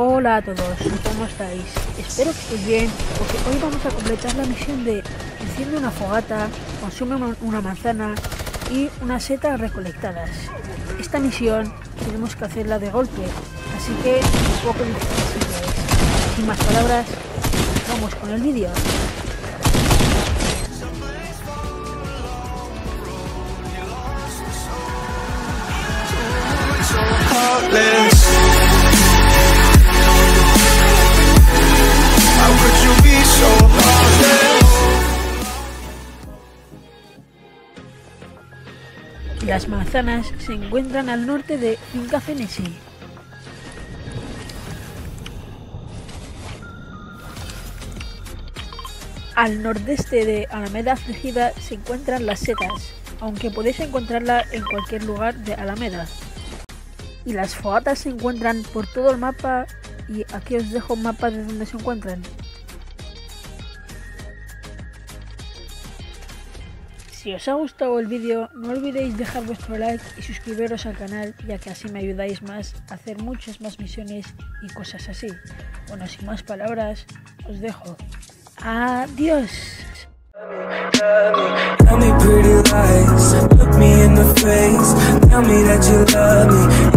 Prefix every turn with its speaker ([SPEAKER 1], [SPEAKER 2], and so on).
[SPEAKER 1] Hola a todos, ¿cómo estáis? Espero que estéis bien, porque hoy vamos a completar la misión de enciende una fogata, consume una manzana y unas setas recolectadas. Esta misión tenemos que hacerla de golpe, así que un poco difícil es. Sin más palabras, vamos con el vídeo. Las manzanas se encuentran al norte de Finca Fenesi. Al nordeste de Alameda Afligida se encuentran las setas, aunque podéis encontrarla en cualquier lugar de Alameda. Y las fogatas se encuentran por todo el mapa, y aquí os dejo un mapa de donde se encuentran. Si os ha gustado el vídeo, no olvidéis dejar vuestro like y suscribiros al canal, ya que así me ayudáis más a hacer muchas más misiones y cosas así. Bueno, sin más palabras, os dejo. ¡Adiós! Tell me pretty lies, look me in the face, tell me that you love me.